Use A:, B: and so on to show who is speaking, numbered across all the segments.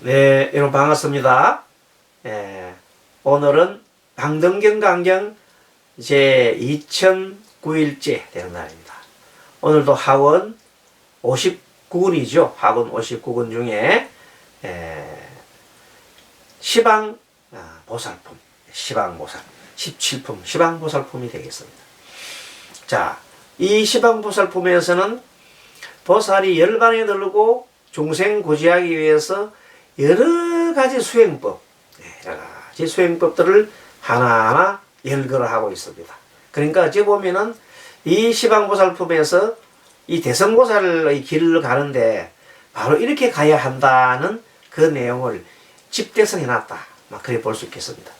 A: 네, 여러분 반갑습니다. 오늘은 방등경 강경 제 2009일째 되는 날입니다. 오늘도 학원 59군이죠. 학원 59군 중에 시방 보살품, 시방보살, 17품 시방보살품이 되겠습니다. 자, 이 시방보살품에서는 보살이 열반에 들고 중생 구제하기 위해서 여러가지 수행법, 여러가지 수행법들을 하나하나 열거를 하고 있습니다. 그러니까 어찌 보면은 이 시방보살품에서 이 대성보살의 길을 가는데 바로 이렇게 가야 한다는 그 내용을 집대성 해놨다. 막 그래 볼 수 있겠습니다.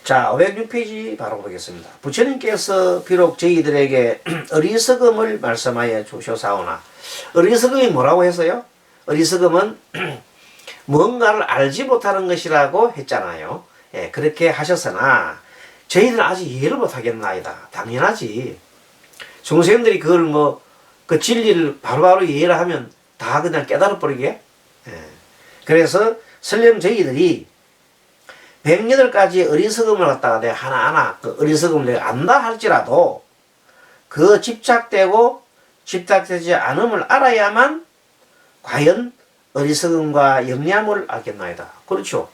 A: 자, 506페이지 바로 보겠습니다. 부처님께서 비록 저희들에게 어리석음을 말씀하여 주셔사오나, 어리석음이 뭐라고 했어요? 어리석음은 뭔가를 알지 못하는 것이라고 했잖아요. 그렇게 하셨으나 저희들은 아직 이해를 못하겠나이다. 당연하지. 중생들이 그걸 그 진리를 바로바로 이해를 하면 다 그냥 깨달아버리게. 그래서 설령 저희들이 108가지 어리석음을 갖다가 내가 하나하나 그 어리석음을 내가 안다 할지라도 그 집착되고 집착되지 않음을 알아야만 과연 어리석음과 영리함을 알겠나이다. 그렇죠.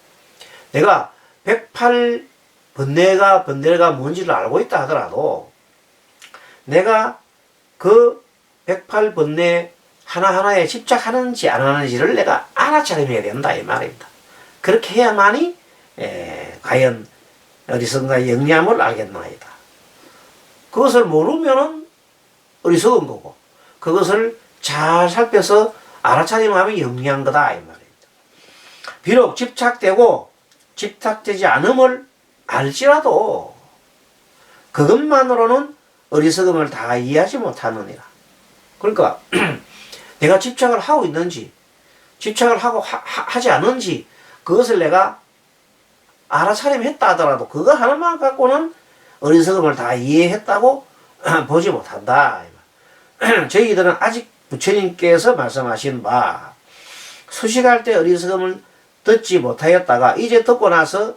A: 내가 108번뇌가 뭔지를 알고 있다 하더라도 내가 그 108번뇌 하나하나에 집착하는지 안 하는지를 내가 알아차림해야 된다 이 말입니다. 그렇게 해야만이 과연 어리석음과 영리함을 알겠나이다. 그것을 모르면은 어리석은 거고 그것을 잘 살펴서 알아차림하면 영리한 거다 이 말입니다. 비록 집착되고 집착되지 않음을 알지라도 그것만으로는 어리석음을 다 이해하지 못하느니라. 그러니까 내가 집착을 하고 있는지 집착을 하지 않은지 그것을 내가 알아차림했다 하더라도 그거 하나만 갖고는 어리석음을 다 이해했다고 보지 못한다. 저희들은 아직 부처님께서 말씀하신 바 수식할 때 어리석음을 듣지 못하였다가 이제 듣고 나서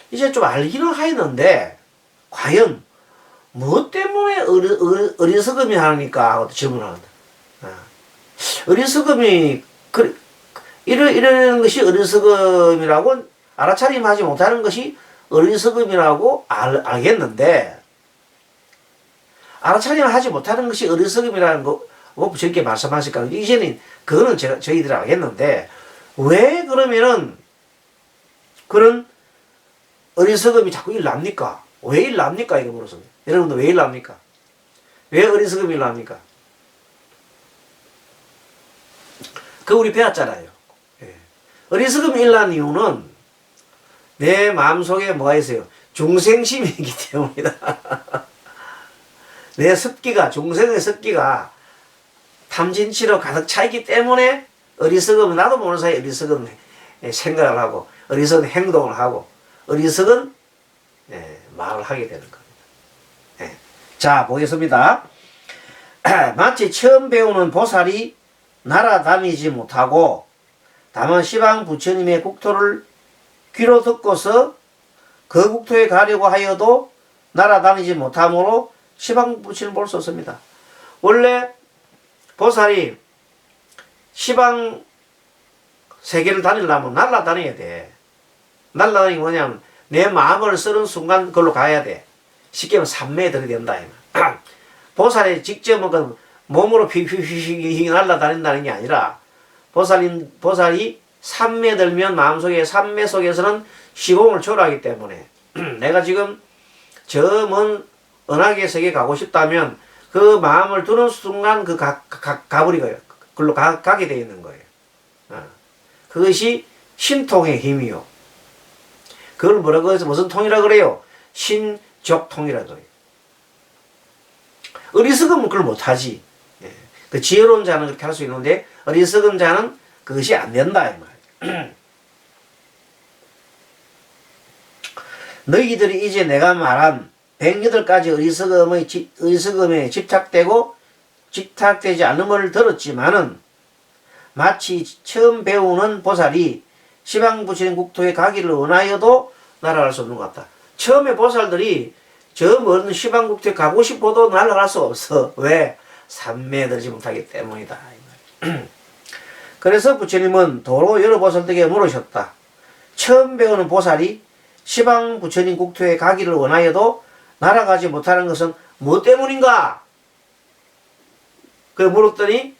A: 이제 좀 알기는 하였는데 과연 무엇 때문에 어리석음이 하니까 하고 질문합니다. 어리석음이 이런 것이 어리석음이라고 알아차림하지 못하는 것이 어리석음이라고 알겠는데 알아차림하지 못하는 것이 어리석음이라는 거 부처님께 말씀하실까? 이제는 그거는 저희들이 알겠는데 왜 그러면은 그런 어리석음이 자꾸 일납니까? 왜 일납니까? 이거 물어서 여러분들 왜 일납니까? 왜 어리석음이 일납니까? 그거 우리 배웠잖아요. 어리석음이 일어난 이유는 내 마음속에 뭐가 있어요? 중생심이 있기 때문이다. 내 습기가 중생의 습기가 탐진치로 가득 차있기 때문에 어리석음 나도 모르는 사이에 어리석은 생각을 하고 어리석은 행동을 하고 어리석은 말을 하게 되는 겁니다. 자 보겠습니다. 마치 처음 배우는 보살이 날아다니지 못하고 다만 시방 부처님의 국토를 귀로 듣고서 그 국토에 가려고 하여도 날아다니지 못하므로 시방 부처님을 볼 수 없습니다. 원래 보살이 시방 세계를 다니려면 날아다녀야 돼. 날아다니기 뭐냐면 내 마음을 쓰는 순간 그걸로 가야 돼. 쉽게 말하면 삼매에 들어야 된다. 보살이 직접 몸으로 휘휘휘휘 날아다닌다는 게 아니라 보살이 삼매 들면 마음속에 삼매 속에서는 시공을 초월하기 때문에 내가 지금 저 먼 은하계 세계 가고 싶다면 그 마음을 두는 순간 가버리고요. 그걸로 가게 되어 있는 거예요. 그것이 신통의 힘이요. 그걸 뭐라고 해서 무슨 통이라 그래요? 신적통이라 그래요. 어리석으면 그걸 못하지. 그 지혜로운 자는 그렇게 할 수 있는데 어리석은 자는 그것이 안 된다 이 말이에요. 너희들이 이제 내가 말한 108가지 어리석음에 집착되고 집착되지 않음을 들었지만은 마치 처음 배우는 보살이 시방 부처님 국토에 가기를 원하여도 날아갈 수 없는 것 같다. 처음에 보살들이 저 먼 시방 국토에 가고 싶어도 날아갈 수 없어. 왜? 삼매에 들지 못하기 때문이다. 그래서 부처님은 도로 여러 보살들에게 물으셨다. 처음 배우는 보살이 시방 부처님 국토에 가기를 원하여도 날아가지 못하는 것은 뭐 때문인가? 그 물었더니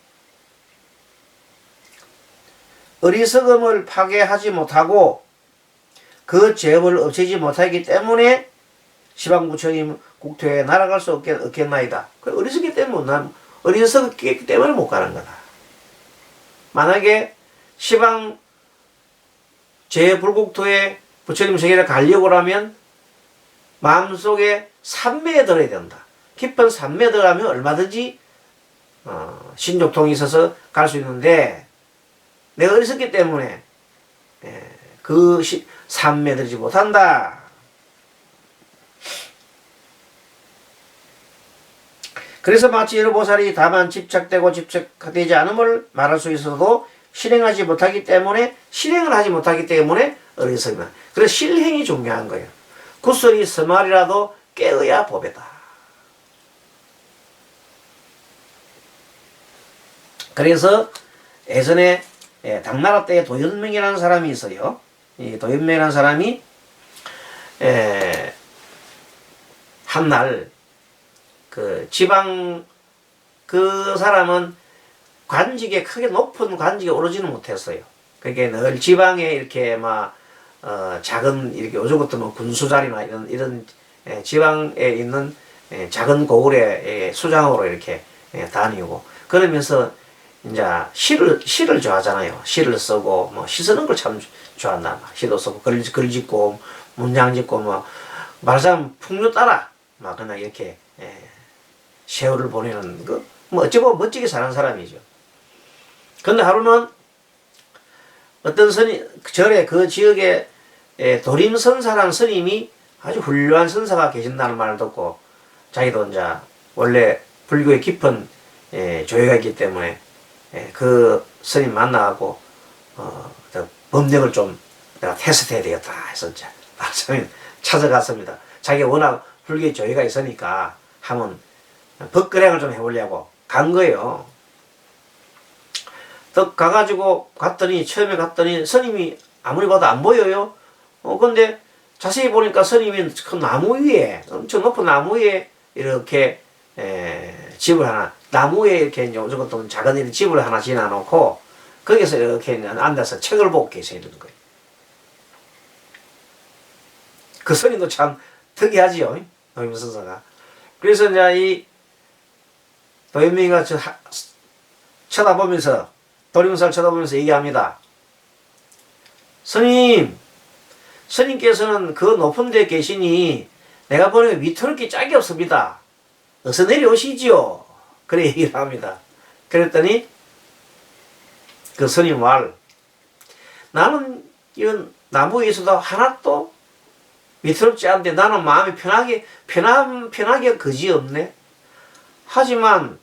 A: 어리석음을 파괴하지 못하고 그 죄업을 없애지 못하기 때문에 시방 부처님 국토에 날아갈 수 없겠나이다. 어리석기 때문에 어리석기 때문에 못 가는 거다. 만약에 시방 제 불국토에 부처님 세계를 가려고 하면 마음속에 삼매에 들어야 된다. 깊은 삼매에 들어가면 얼마든지 신족통이 있어서 갈 수 있는데 내가 어리석기 때문에 그 삼매에 들지 못한다. 그래서 마치 여러 보살이 다만 집착되고 집착되지 않음을 말할 수 있어도 실행하지 못하기 때문에 실행을 하지 못하기 때문에 어리석이다. 그래서 실행이 중요한 거예요. 구설이 서말이라도 깨어야 법이다. 그래서 예전에 당나라 때에 도연명이라는 사람이 있어요. 이 도연명이라는 사람이 한날 그 지방 그 사람은 관직에 크게 높은 관직에 오르지는 못했어요. 그게 늘 지방에 이렇게 막 작은 이렇게 요즘 같은 뭐 군수자리나 이런 지방에 있는 작은 고을의 수장으로 이렇게 다니고 그러면서 이제 시를 좋아하잖아요. 시를 쓰고 뭐 시 쓰는 걸 참 좋아한다. 시도 쓰고 글 짓고 문장 짓고 뭐 말하자면 풍류 따라 막 그냥 이렇게 세월을 보내는 거 뭐 어찌 보면 멋지게 사는 사람이죠. 근데 하루는 어떤 스님 절에 그 지역에 도림선사라는 스님이 아주 훌륭한 선사가 계신다는 말을 듣고 자기도 이제 원래 불교에 깊은 조예가 있기 때문에 그 스님 만나고 법력을 좀 내가 테스트해야 되겠다 해서 이제 나중에 찾아갔습니다. 자기가 워낙 불교에 조예가 있으니까 한번 법거량을 좀 해보려고 간 거예요. 또 가가지고 처음에 갔더니 스님이 아무리 봐도 안 보여요. 근데 자세히 보니까 스님이 큰 나무 위에, 엄청 높은 나무 위에 이렇게 집을 하나, 나무 위에 이렇게 요즘 같은 작은 이런 집을 하나 지어놓고 거기서 이렇게 앉아서 책을 보고 계셔 있는 거예요. 그 스님도 참 특이하지요, 도임선사가. 그래서 이제 이 도임이가 쳐다보면서 도림사를 쳐다보면서 얘기합니다. 스님께서는 그 높은 데 계시니 내가 보니까 밑으로 게 짝이 없습니다. 어서 내려오시지요. 그래 얘기를 합니다. 그랬더니 그 스님 말, 나는 이런 나무 위에서도 하나도 위태롭지 않은데 나는 마음이 편하게 그지없네. 하지만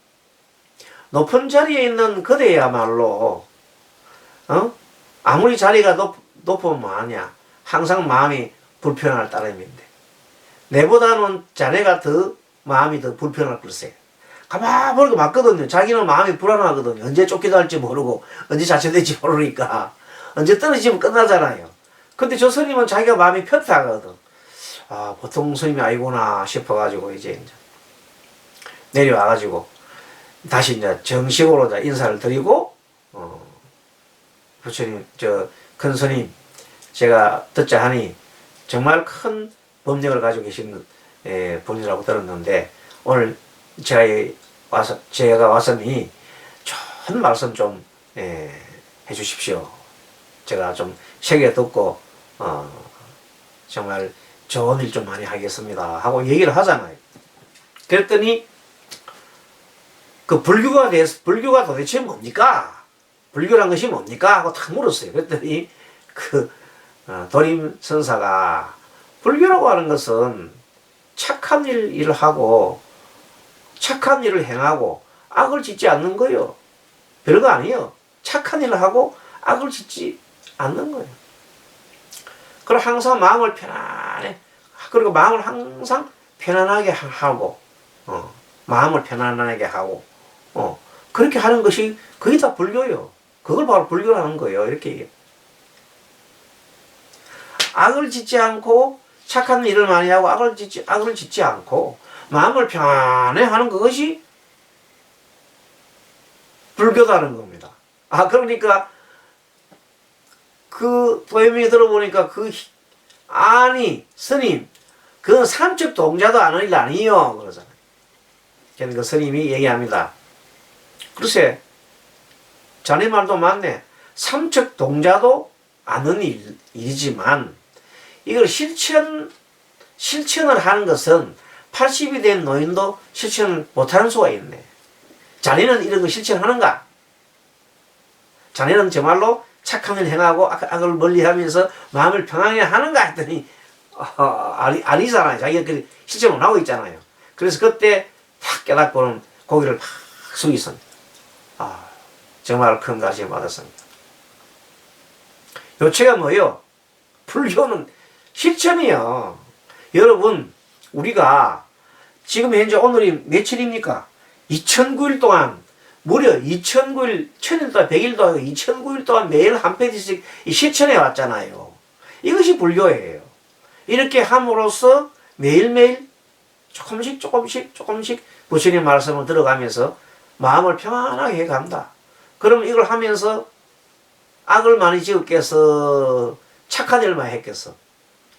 A: 높은 자리에 있는 그대야말로 아무리 자리가 높으면 뭐하냐, 항상 마음이 불편할 따름인데 내보다는 자네가 더 마음이 더 불편할 글쎄. 가만 보니까 맞거든요. 자기는 마음이 불안하거든요. 언제 쫓겨날지 모르고 언제 자체될지 모르니까 언제 떨어지면 끝나잖아요. 근데 저 스님은 자기가 마음이 편하거든. 아, 보통 스님이 아니구나 싶어가지고 이제 내려와가지고 다시 이제 정식으로 이제 인사를 드리고, 부처님, 큰 스님, 제가 듣자 하니 정말 큰 법력을 가지고 계신 분이라고 들었는데, 오늘 제가 왔으니 좋은 말씀 좀 해주십시오. 제가 좀 새겨 듣고, 정말 좋은 일 좀 많이 하겠습니다. 하고 얘기를 하잖아요. 그랬더니, 그 불교가 도대체 뭡니까? 불교란 것이 뭡니까? 하고 탁 물었어요. 그랬더니 도림 선사가 불교라고 하는 것은 착한 일을 하고 착한 일을 행하고 악을 짓지 않는 거요. 별거 아니에요. 착한 일을 하고 악을 짓지 않는 거예요. 그리고 항상 마음을 편안해. 그리고 마음을 항상 편안하게 하고, 마음을 편안하게 하고, 그렇게 하는 것이 그게 다 불교요. 그걸 바로 불교라는 거예요. 이렇게. 악을 짓지 않고 착한 일을 많이 하고 악을 짓지 않고 마음을 편안해 하는 그것이 불교다는 겁니다. 그러니까 그 도요명에 들어보니까 아니 스님 그건 삼척 동자도 아는 일 아니요 그러잖아요. 그러니까 그 스님이 얘기합니다. 글쎄 자네 말도 맞네. 삼척 동자도 아는 일이지만 이걸 실천을 하는 것은 80이 된 노인도 실천을 못하는 수가 있네. 자네는 이런 거 실천하는가? 자네는 정말로 착한 일 행하고 악을 멀리하면서 마음을 평안하게 하는가 했더니 아니잖아요. 자기가 실천 못 하고 있잖아요. 그래서 그때 탁 깨닫고는 고개를 팍 숙였습니다. 정말 큰 가르침을 받았습니다. 요체가 뭐예요? 불교는 실천이요. 여러분 우리가 지금 현재 오늘이 며칠입니까? 2009일 동안 무려 2009일 1000일 동안 100일 동안 2009일 동안 매일 한 페이지씩 실천해 왔잖아요. 이것이 불교예요. 이렇게 함으로써 매일매일 조금씩 부처님 말씀을 들어가면서 마음을 평안하게 해간다. 그럼 이걸 하면서 악을 많이 지었겠어? 착한 일만 했겠어?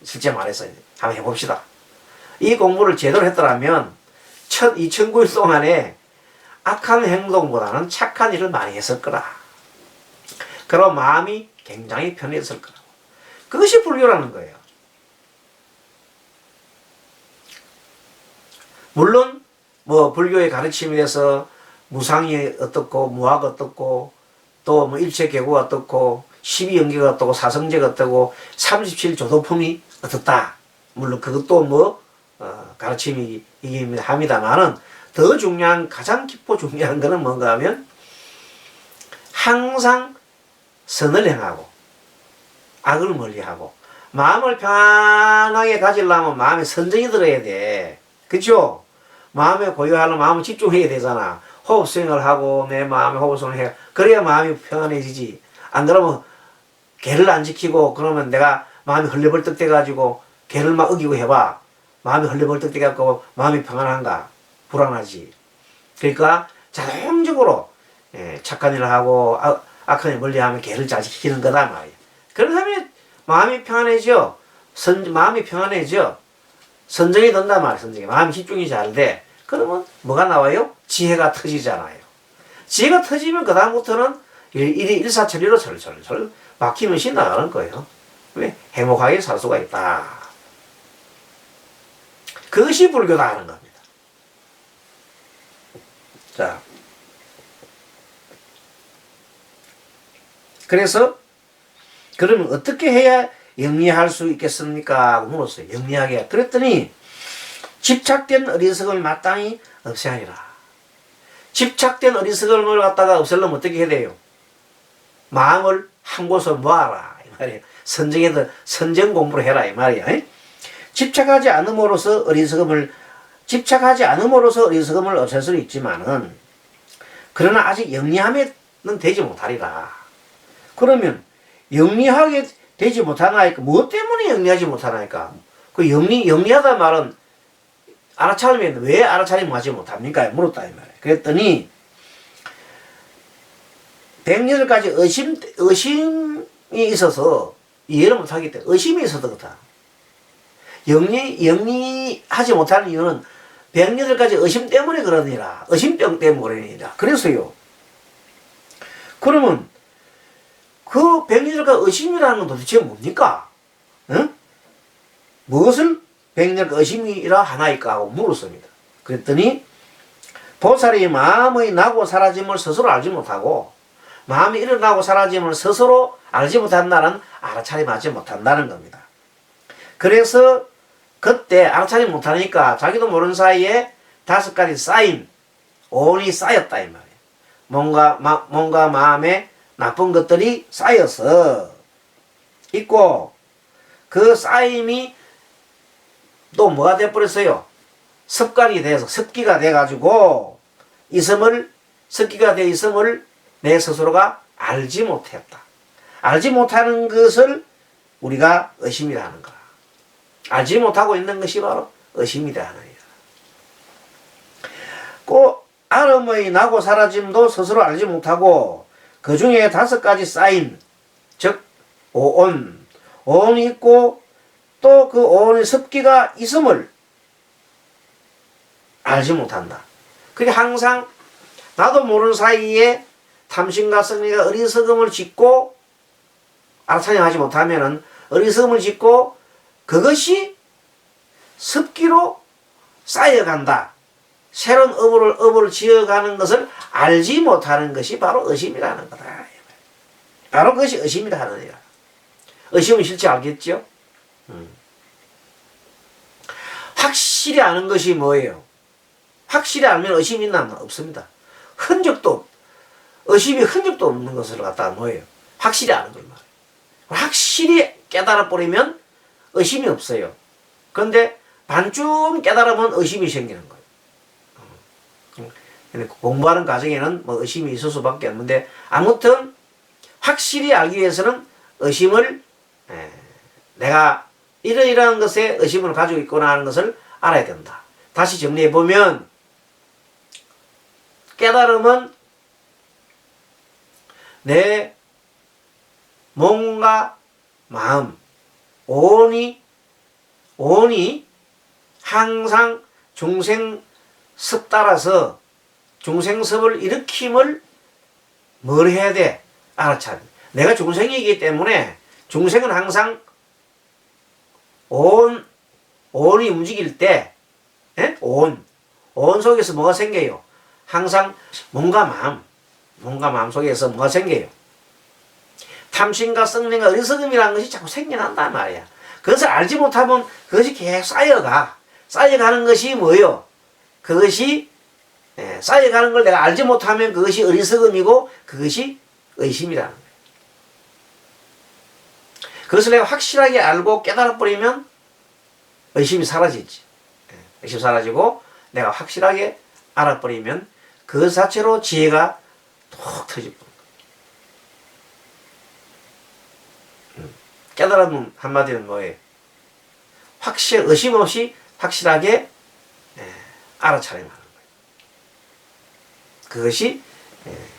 A: 실제 말해서 한번 해봅시다. 이 공부를 제대로 했더라면 2009일 동안에 악한 행동보다는 착한 일을 많이 했을 거라. 그럼 마음이 굉장히 편했을 거라고. 그것이 불교라는 거예요. 물론 뭐 불교의 가르침에 대해서 무상이 어떻고 무학 어떻고 또 뭐 일체계고가 어떻고 12연계가 어떻고 사성제가 어떻고 37조도품이 어떻다. 물론 그것도 뭐 가르침이 합니다만은 더 중요한 가장 깊고 중요한 것은 뭔가 하면 항상 선을 행하고 악을 멀리하고 마음을 편하게 가지려면 마음에 선정이 들어야 돼. 그쵸? 마음에 고요하려면 마음을 집중해야 되잖아. 호흡 수행을 하고 내 마음에 호흡 수행을 해. 그래야 마음이 편안해지지. 안 그러면 개를 안 지키고 그러면 내가 마음이 헐레벌떡 돼가지고 개를 막 어기고 해봐. 마음이 헐레벌떡 돼갖고 마음이 평안한가? 불안하지. 그러니까 자동적으로 착한 일을 하고 악한 일 멀리하면 개를 잘 지키는 거다 말이야. 그러면 마음이 편안해져. 마음이 편안해져. 선정이 된단 말이야. 선정이. 마음이 집중이 잘 돼. 그러면 뭐가 나와요? 지혜가 터지잖아요. 지혜가 터지면 그 다음부터는 일사천리로 철철철 막히면서 나가는 거예요. 왜? 행복하게 살 수가 있다. 그것이 불교다 하는 겁니다. 자, 그래서 그러면 어떻게 해야 영리할 수 있겠습니까? 하고 물었어요. 영리하게. 그랬더니 집착된 어리석음을 마땅히 없애하리라. 집착된 어리석음을 갖다가 없애려면 어떻게 해야 돼요? 마음을 한 곳에 모아라 이 말이에요. 선정 공부를 해라 이 말이야. 집착하지 않음으로써 어리석음을 없앨 수는 있지만은 그러나 아직 영리하면 되지 못하리라. 그러면 영리하게 되지 못하나이까? 무엇 때문에 영리하지 못하나이까? 그 영리하다 말은 알아차리면 왜 알아차리면 하지 못합니까? 물었다 이 말이에요. 그랬더니 108가지 의심이 있어서 이해를 못하기 때문에 의심이 있어서 그렇다. 영리하지 못하는 이유는 108가지 의심 때문에 그러니라. 의심병 때문에 그러니라. 그래서요. 그러면 그 108가지 의심이라는 건 도대체 뭡니까? 응? 무엇을 108가지 의심이라 하나이까 하고 물었습니다. 그랬더니 보살이 마음의 나고 사라짐을 스스로 알지 못하고 마음이 일어나고 사라짐을 스스로 알지 못한다는 알아차림하지 못한다는 겁니다. 그래서 그때 알아차림 못하니까 자기도 모르는 사이에 5가지 온이 쌓였다 이 말이에요. 뭔가 마음에 나쁜 것들이 쌓여서 있고, 그 쌓임이 또 뭐가 돼버렸어요? 습관이 돼서 습기가 돼가지고 습기가 돼 있음을 내 스스로가 알지 못했다. 알지 못하는 것을 우리가 의심이라 하는 거야. 알지 못하고 있는 것이 바로 의심이라 하는 거야. 꼭 알음의 나고 사라짐도 스스로 알지 못하고 그 중에 5가지 쌓임, 즉 오온, 오온이 있고 또 그 오온의 습기가 있음을 알지 못한다. 그게 항상 나도 모르는 사이에 탐심과 성리가 어리석음을 짓고 알아차림하지 못하면은 어리석음을 짓고 그것이 습기로 쌓여간다. 새로운 업을 지어가는 것을 알지 못하는 것이 바로 의심이라는 거다. 바로 그것이 의심이라 하는 거야. 의심은 실제 알겠죠? 확실히 아는 것이 뭐예요? 확실히 알면 의심이 있나? 없습니다. 의심이 흔적도 없는 것을 갖다가 뭐예요? 확실히 아는 걸 말이에요. 확실히 깨달아버리면 의심이 없어요. 그런데 반쯤 깨달으면 의심이 생기는 거예요. 공부하는 과정에는 뭐 의심이 있을 수밖에 없는데, 아무튼 확실히 알기 위해서는 의심을, 내가 이러이러한 것에 의심을 가지고 있구나 하는 것을 알아야 된다. 다시 정리해 보면, 깨달음은 내 몸과 마음, 온이 항상 중생습 따라서 중생습을 일으킴을 뭘 해야 돼? 알아차려. 내가 중생이기 때문에 중생은 항상 온이 움직일 때, 온 속에서 뭐가 생겨요? 항상 몸과 마음 속에서 뭐가 생겨요? 탐심과 성능과 어리석음이라는 것이 자꾸 생겨난단 말이야. 그것을 알지 못하면 그것이 계속 쌓여가는 것이 뭐예요? 그것이 쌓여가는 걸 내가 알지 못하면 그것이 어리석음이고 그것이 의심이라는 거예요. 그것을 내가 확실하게 알고 깨달아버리면 의심이 사라지지. 의심 사라지고 내가 확실하게 알아버리면 그 자체로 지혜가 톡 터지고. 깨달음은 한마디는 뭐예요? 의심 없이 확실하게 알아차림하는 거예요. 그것이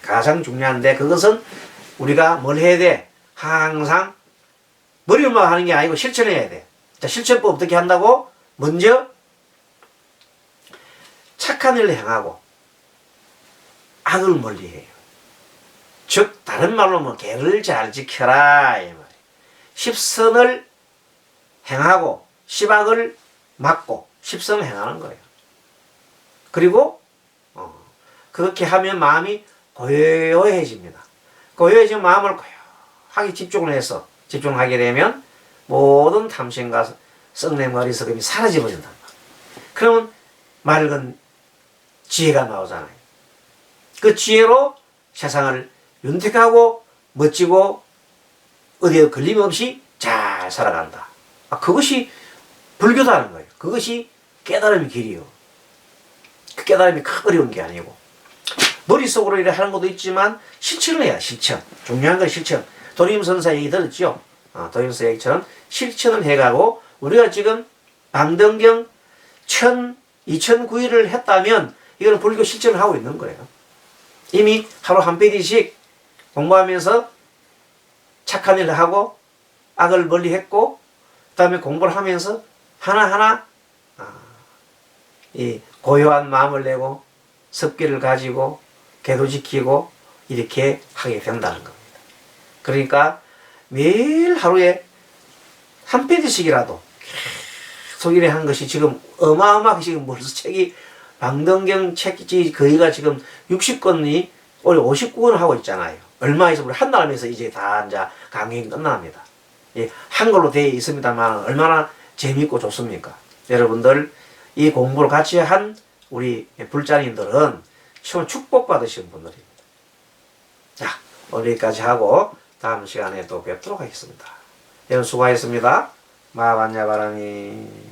A: 가장 중요한데, 그것은 우리가 뭘 해야 돼? 항상 머리로만 하는 게 아니고 실천해야 돼. 자, 실천법 어떻게 한다고? 먼저 착한 일을 행하고 악을 멀리해요. 즉 다른 말로 뭐 계를 잘 지켜라 이 말이에요. 십선을 행하고 십악을 막고 십선을 행하는 거예요. 그리고 그렇게 하면 마음이 고요해집니다. 고요해지면 마음을 고요하게 집중을 하게 되면 모든 탐심과 썩냄과 어리석음이 사라져버린단 말이에요. 그러면 맑은 지혜가 나오잖아요. 그 지혜로 세상을 윤택하고 멋지고 어디에 걸림없이 잘 살아간다. 그것이 불교다는 거예요. 그것이 깨달음의 길이요. 그 깨달음이 어려운 게 아니고 머릿속으로 이렇게 하는 것도 있지만 실천을 해야 실천. 중요한 건 실천. 도림선사 얘기 들었죠? 도림선사 얘기처럼 실천을 해가고, 우리가 지금 방등경 2009일을 했다면 이건 불교 실천을 하고 있는 거예요. 이미 하루 한 페이지씩 공부하면서 착한 일을 하고 악을 멀리했고, 그 다음에 공부를 하면서 하나하나 이 고요한 마음을 내고 습기를 가지고 계도 지키고 이렇게 하게 된다는 겁니다. 그러니까 매일 하루에 한 페이지씩이라도 계속 이래 한 것이 지금 어마어마하게 지금 벌써 책이 방등경 책이 거의가 지금 60권이 올해 59권을 하고 있잖아요. 얼마 있어 우리 한 달 하면서 이제 다 이제 강행이 끝납니다. 예, 한글로 되어 있습니다만 얼마나 재미있고 좋습니까? 여러분들 이 공부를 같이 한 우리 불자님들은 정말 축복받으신 분들입니다. 자, 오늘 여기까지 하고 다음 시간에 또 뵙도록 하겠습니다. 여러분 수고하셨습니다. 마반야바라니.